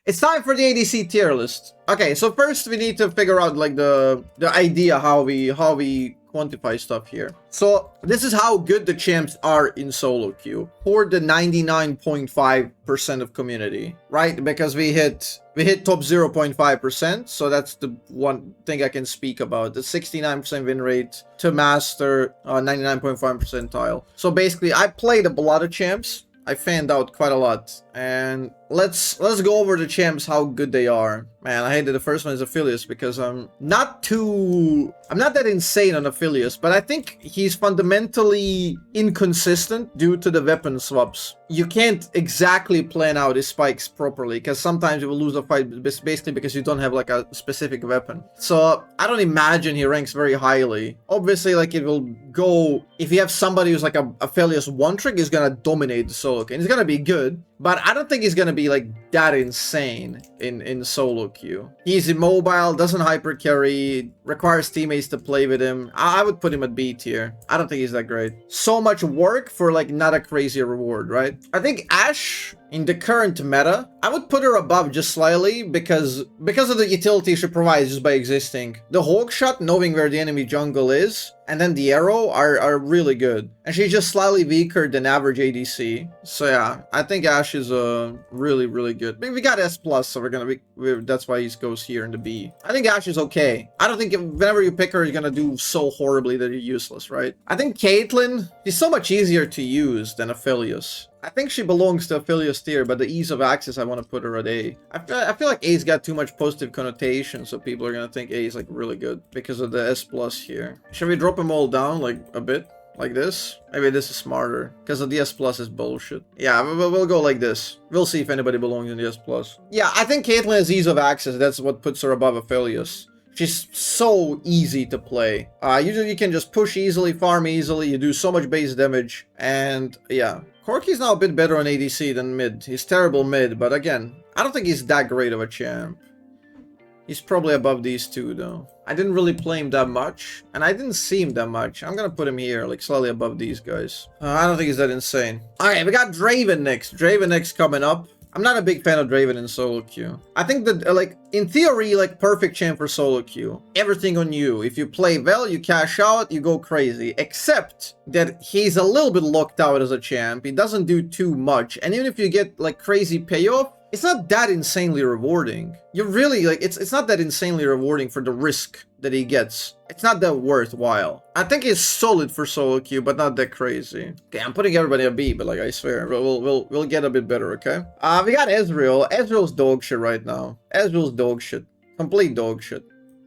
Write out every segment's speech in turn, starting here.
It's time for the ADC tier list. Okay, so first we need to figure out like the idea how we quantify stuff here. So this is how good the champs are in solo queue for the 99.5% of community, right? Because we hit top 0.5%, so that's the one thing I can speak about. The 69% win rate to master 99.5 percentile. So basically, I played a lot of champs. I fanned out quite a lot, and let's go over the champs, how good they are. Man, I hated the first one is Aphelios because I'm not that insane on Aphelios, but I think he's fundamentally inconsistent due to the weapon swaps. You can't exactly plan out his spikes properly because sometimes you will lose the fight basically because you don't have like a specific weapon. So I don't imagine he ranks very highly. Obviously, like it will go if you have somebody who's like a Aphelios one trick, is gonna dominate the solo queue. He's gonna be good, but I don't think he's gonna be like that insane in solo queue. He's immobile, doesn't hyper carry, requires teammates to play with him. I would put him at B tier. I don't think he's that great. So much work for like not a crazy reward, right? I think Ashe in the current meta, I would put her above just slightly because of the utility she provides just by existing. The Hawk Shot, knowing where the enemy jungle is, and then the arrow are really good. And she's just slightly weaker than average ADC. So yeah, I think Ashe is really, really good. We got S+, so we're gonna that's why he goes here in the B. I think Ashe is okay. I don't think whenever you pick her, you're gonna do so horribly that you're useless, right? I think Caitlyn is so much easier to use than Aphelios. I think she belongs to Aphelios tier, but the ease of access, I want to put her at A. I feel like A's got too much positive connotation, so people are gonna think A is like really good because of the S+ here. Should we drop them all down like a bit? Like this? Maybe this is smarter, because the S+ is bullshit. Yeah, we'll go like this. We'll see if anybody belongs in the S+. Yeah, I think Caitlyn has ease of access. That's what puts her above Aphelios. She's so easy to play. You can just push easily, farm easily, you do so much base damage, and yeah. Corki's now a bit better on ADC than mid. He's terrible mid, but again, I don't think he's that great of a champ. He's probably above these two, though. I didn't really play him that much, and I didn't see him that much. I'm gonna put him here, like slightly above these guys. I don't think he's that insane. Alright, we got Draven next. Draven next coming up. I'm not a big fan of Draven in solo queue. I think that, like, in theory, like, perfect champ for solo queue. Everything on you. If you play well, you cash out, you go crazy. Except that he's a little bit locked out as a champ. He doesn't do too much. And even if you get, like, crazy payoff, it's not that insanely rewarding. You're really, like, it's not that insanely rewarding for the risk that he gets. It's not that worthwhile. I think he's solid for solo queue, but not that crazy. Okay, I'm putting everybody a B, but like I swear, we'll get a bit better, okay? We got Ezreal. Ezreal's dog shit right now. Ezreal's dog shit. Complete dog shit.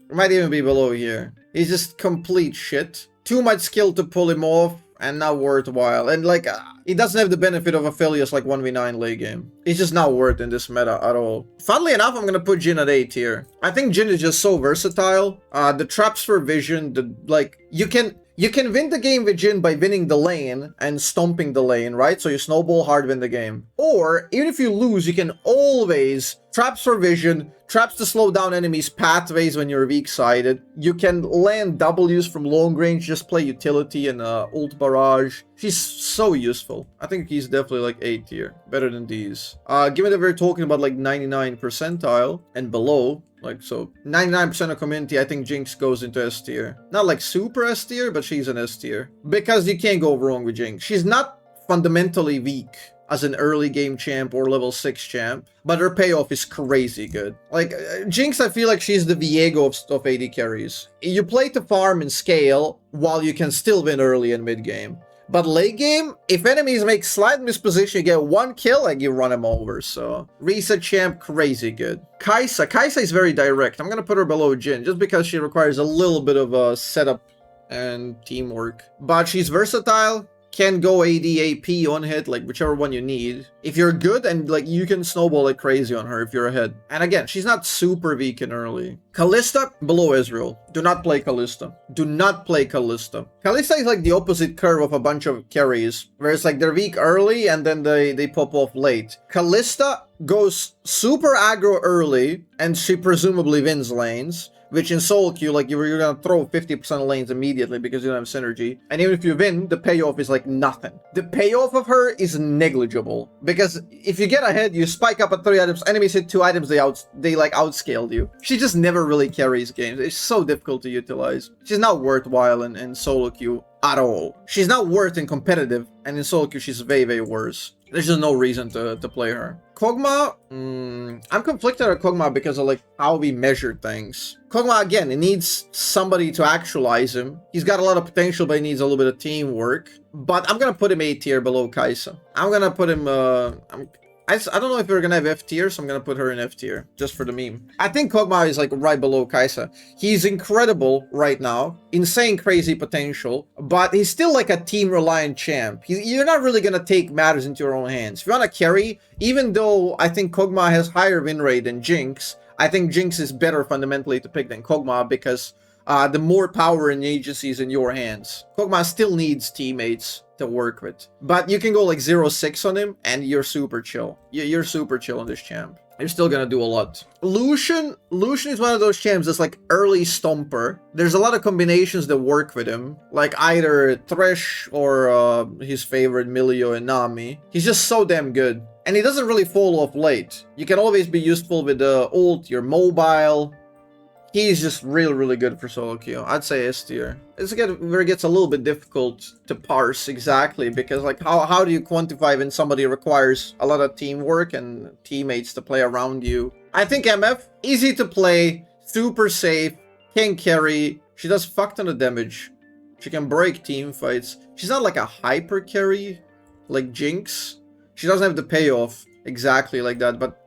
Might even be below here. He's just complete shit. Too much skill to pull him off, and not worthwhile. And like, he doesn't have the benefit of Aphelios like 1v9 late game. He's just not worth in this meta at all. Funnily enough, I'm gonna put Jhin at A tier. I think Jhin is just so versatile. The traps for vision, you can win the game with Jhin by winning the lane and stomping the lane, right? So you snowball hard, win the game. Or, even if you lose, you can always traps for vision, traps to slow down enemies' pathways when you're weak-sided. You can land W's from long range, just play utility and ult barrage. She's so useful. I think he's definitely like A tier, better than these. Given that we're talking about like 99 percentile and below, like, so 99% of community, I think Jinx goes into S tier. Not like super S tier, but she's an S tier. Because you can't go wrong with Jinx. She's not fundamentally weak as an early game champ or level 6 champ, but her payoff is crazy good. Like, Jinx, I feel like she's the Viego of AD carries. You play to farm and scale, while you can still win early and mid game. But late game, if enemies make slight misposition, you get one kill, like you run them over, so. Reset champ, crazy good. Kai'Sa is very direct. I'm gonna put her below Jhin, just because she requires a little bit of a setup and teamwork. But she's versatile, can go AD, AP on hit, like whichever one you need. If you're good, and like you can snowball like crazy on her if you're ahead. And again, she's not super weak in early. Kalista, below Ezreal. Do not play Kalista. Do not play Kalista. Kalista is like the opposite curve of a bunch of carries, where it's like they're weak early and then they pop off late. Kalista goes super aggro early, and she presumably wins lanes. which in solo queue, like you're gonna throw 50% of lanes immediately because you don't have synergy. And even if you win, the payoff is like nothing. The payoff of her is negligible because if you get ahead, you spike up at 3 items, enemies hit 2 items, they like outscaled you. She just never really carries games. It's so difficult to utilize. She's not worthwhile in solo queue at all. She's not worth in competitive, and in solo queue she's way worse. There's just no reason to play her. Kog'Maw, I'm conflicted at Kog'Maw because of like how we measure things. Kog'Maw, again, it needs somebody to actualize him. He's got a lot of potential, but he needs a little bit of teamwork. But I'm gonna put him A tier below Kai'Sa. I'm gonna put him, I don't know if we're gonna have F tier, so I'm gonna put her in F tier, just for the meme. I think Kog'Maw is like right below Kai'Sa. He's incredible right now, insane crazy potential, but he's still like a team-reliant champ. You're not really gonna take matters into your own hands. If you wanna carry, even though I think Kog'Maw has higher win rate than Jinx, I think Jinx is better fundamentally to pick than Kog'Maw because the more power and agency is in your hands. Kog'Maw still needs teammates to work with. But you can go like 0-6 on him and you're super chill. You're super chill on this champ. You're still gonna do a lot. Lucian is one of those champs that's like early stomper. There's a lot of combinations that work with him. Like either Thresh or his favorite Milio and Nami. He's just so damn good. And he doesn't really fall off late. You can always be useful with the ult, you're mobile. He's just really good for solo queue. I'd say S tier. It's where it gets a little bit difficult to parse exactly because like how do you quantify when somebody requires a lot of teamwork and teammates to play around you? I think MF, easy to play, super safe, can carry. She does fuck ton of damage. She can break team fights. She's not like a hyper carry like Jinx. She doesn't have the payoff exactly like that, but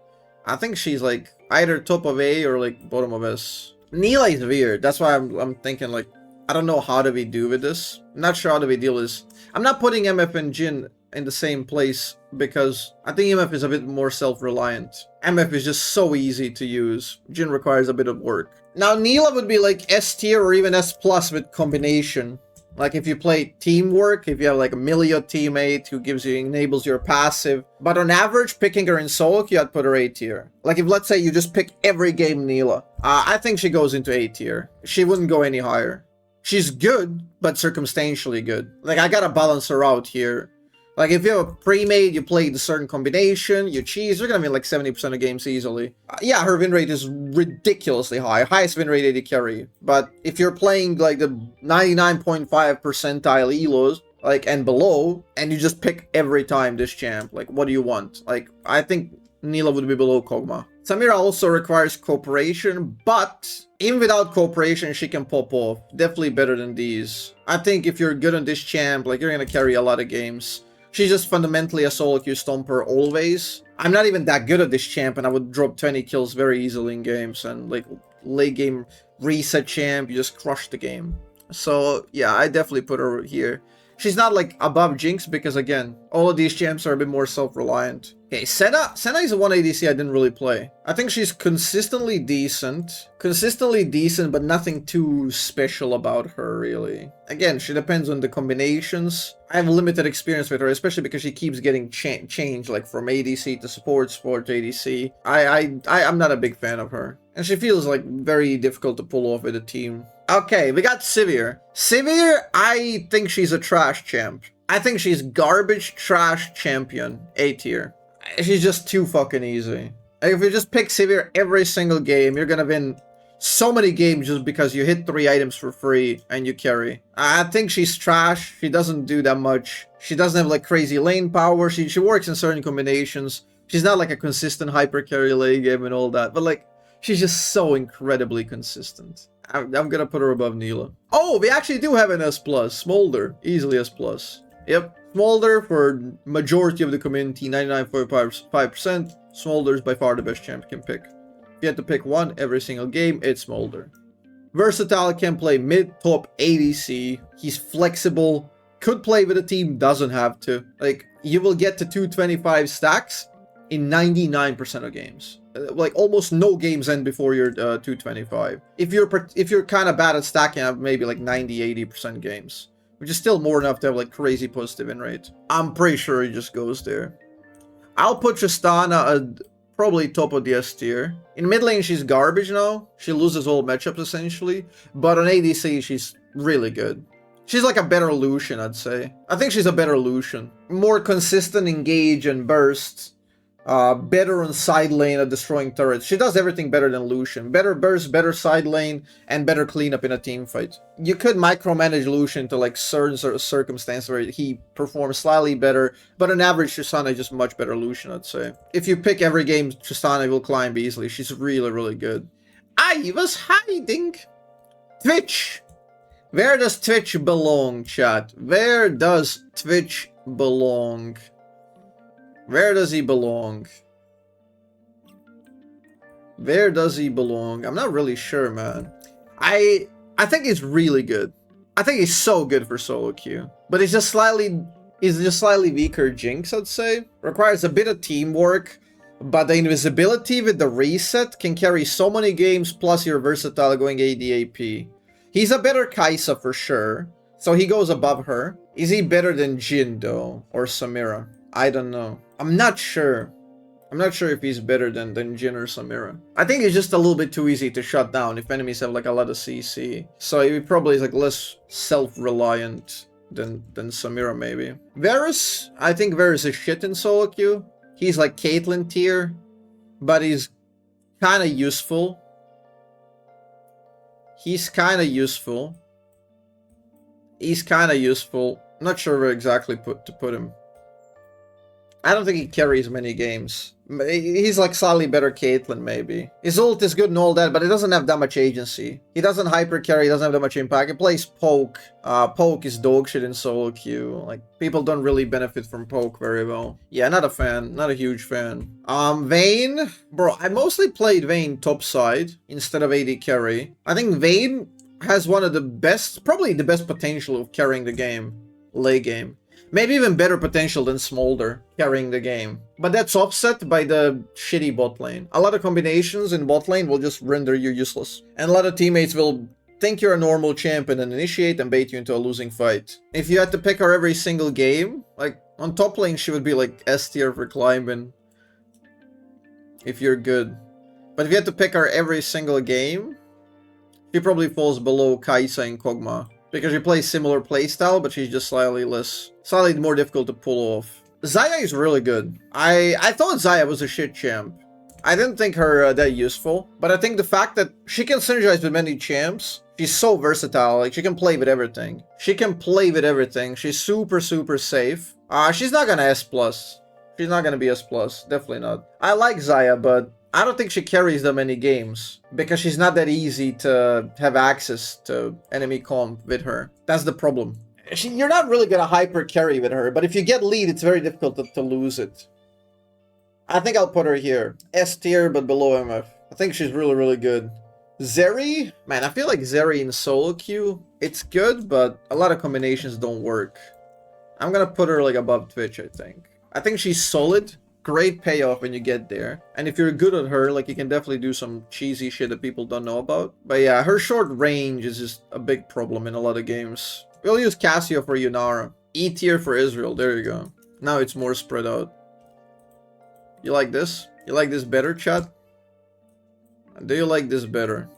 I think she's like either top of A or like bottom of S. Nilah is weird. That's why I'm thinking like, I don't know how do we do with this. I'm not sure how do we deal with this. I'm not putting MF and Jhin in the same place because I think MF is a bit more self-reliant. MF is just so easy to use. Jhin requires a bit of work. Now Nilah would be like S tier or even S plus with combination. Like if you play teamwork, if you have like a Milio teammate who enables your passive. But on average, picking her in solo queue, I'd put her A tier. Like if let's say you just pick every game Nilah, I think she goes into A tier. She wouldn't go any higher. She's good, but circumstantially good. Like I gotta balance her out here. Like if you have a pre-made, you play the certain combination, you cheese, you're gonna win like 70% of games easily. Yeah, her win rate is ridiculously high. Highest win rate AD carry. But if you're playing like the 99.5 percentile elos, like and below, and you just pick every time this champ, like what do you want? Like I think Nilah would be below Kog'Maw. Samira also requires cooperation, but even without cooperation, she can pop off. Definitely better than these. I think if you're good on this champ, like you're gonna carry a lot of games. She's just fundamentally a solo queue stomper always. I'm not even that good at this champ and I would drop 20 kills very easily in games and like late game reset champ, you just crush the game. So yeah, I definitely put her here. She's not like above Jinx because again, all of these champs are a bit more self-reliant. Okay, Senna is a one ADC I didn't really play. I think she's consistently decent, but nothing too special about her really. Again, she depends on the combinations. I have limited experience with her, especially because she keeps getting changed, like from ADC to support to ADC. I'm not a big fan of her, and she feels like very difficult to pull off with a team. Okay, we got Sivir. Sivir, I think she's a trash champ. I think she's garbage trash champion, A tier. She's just too fucking easy. Like if you just pick Sivir every single game, you're gonna win so many games just because you hit 3 items for free and you carry. I think she's trash. She doesn't do that much. She doesn't have like crazy lane power. She works in certain combinations. She's not like a consistent hyper carry lane game and all that, but like she's just so incredibly consistent. I'm gonna put her above Nilah. Oh, we actually do have an S+. Smolder. Easily S+. Yep. Smolder for majority of the community, 99.5%. Smolder's by far the best champ you can pick. If you had to pick one every single game, it's Smolder. Versatile, can play mid, top, ADC. He's flexible. Could play with a team, doesn't have to. Like, you will get to 225 stacks in 99% of games. Like almost no games end before you're 225. If you're kind of bad at stacking up, maybe like 90-80% games, which is still more enough to have like crazy positive win rate. I'm pretty sure he just goes there. I'll put Tristana probably top of the S tier. In mid lane, she's garbage now. She loses all matchups essentially. But on ADC, she's really good. She's like a better Lucian, I'd say. I think she's a better Lucian. More consistent engage and burst. Better on side lane at destroying turrets. She does everything better than Lucian. Better burst, better side lane, and better cleanup in a team fight. You could micromanage Lucian to like certain sort of circumstance where he performs slightly better, but on average Tristana is just much better Lucian, I'd say. If you pick every game, Tristana will climb easily. She's really, really good. I was hiding. Twitch. Where does Twitch belong, chat? Where does Twitch belong? Where does he belong? Where does he belong? I'm not really sure, man. I think he's really good. I think he's so good for solo queue. But he's just slightly weaker Jinx, I'd say. Requires a bit of teamwork, but the invisibility with the reset can carry so many games, plus you're versatile going ADAP. He's a better Kai'Sa for sure, so he goes above her. Is he better than Jhin though, or Samira? I don't know. I'm not sure. I'm not sure if he's better than Jhin or Samira. I think it's just a little bit too easy to shut down if enemies have like a lot of CC. So he probably is like less self-reliant than Samira maybe. Varus, I think Varus is shit in solo queue. He's like Caitlyn tier, but he's kind of useful. He's kind of useful. I'm not sure where exactly to put him. I don't think he carries many games. He's like slightly better Caitlyn, maybe. His ult is good and all that, but he doesn't have that much agency. He doesn't hyper carry, he doesn't have that much impact. He plays Poke. Poke is dog shit in solo queue. Like, people don't really benefit from Poke very well. Yeah, not a fan. Not a huge fan. Vayne. Bro, I mostly played Vayne topside instead of AD carry. I think Vayne has one of the best, probably the best potential of carrying the game. Late game. Maybe even better potential than Smolder carrying the game. But that's offset by the shitty bot lane. A lot of combinations in bot lane will just render you useless. And a lot of teammates will think you're a normal champion and initiate and bait you into a losing fight. If you had to pick her every single game, like on top lane she would be like S tier for climbing. If you're good. But if you had to pick her every single game, she probably falls below Kai'Sa and Kog'Maw. Because she plays similar playstyle, but she's just slightly more difficult to pull off. Xayah is really good. I thought Xayah was a shit champ. I didn't think her that useful, but I think the fact that she can synergize with many champs, she's so versatile. Like, she can play with everything. She's super, super safe. She's not gonna S+. She's not gonna be S+. Definitely not. I like Xayah, but I don't think she carries that many games because she's not that easy to have access to enemy comp with her. That's the problem. You're not really gonna hyper carry with her, but if you get lead, it's very difficult to lose it. I think I'll put her here. S tier, but below MF. I think she's really, really good. Zeri? Man, I feel like Zeri in solo queue, it's good, but a lot of combinations don't work. I'm gonna put her like above Twitch, I think. I think she's solid. Great payoff when you get there. And if you're good at her, like, you can definitely do some cheesy shit that people don't know about. But yeah, her short range is just a big problem in a lot of games. We'll use Cassio for Yunara. E tier for Israel. There you go. Now it's more spread out. You like this? You like this better, chat? Do you like this better?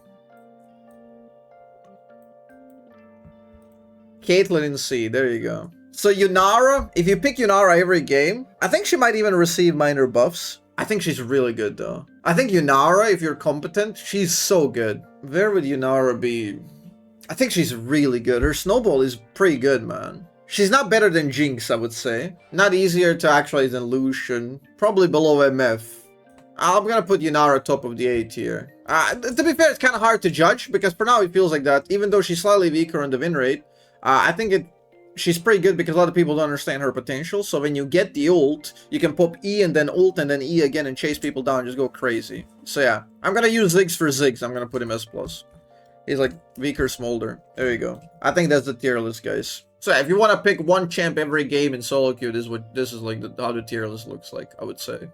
Caitlyn in C. There you go. So Yunara, if you pick Yunara every game, I think she might even receive minor buffs. I think she's really good though. I think Yunara, if you're competent, she's so good. Where would Yunara be? I think she's really good. Her snowball is pretty good, man. She's not better than Jinx, I would say. Not easier to actualize than Lucian. Probably below MF. I'm gonna put Yunara top of the A tier. To be fair, it's kind of hard to judge because for now it feels like that. Even though she's slightly weaker on the win rate, I think she's pretty good because a lot of people don't understand her potential. So when you get the ult, you can pop E and then ult and then E again and chase people down and just go crazy. So yeah, I'm gonna use Ziggs for Ziggs. I'm gonna put him S+. He's like weaker Smolder. There you go. I think that's the tier list, guys. So yeah, if you want to pick one champ every game in solo queue, this is like how the tier list looks like, I would say.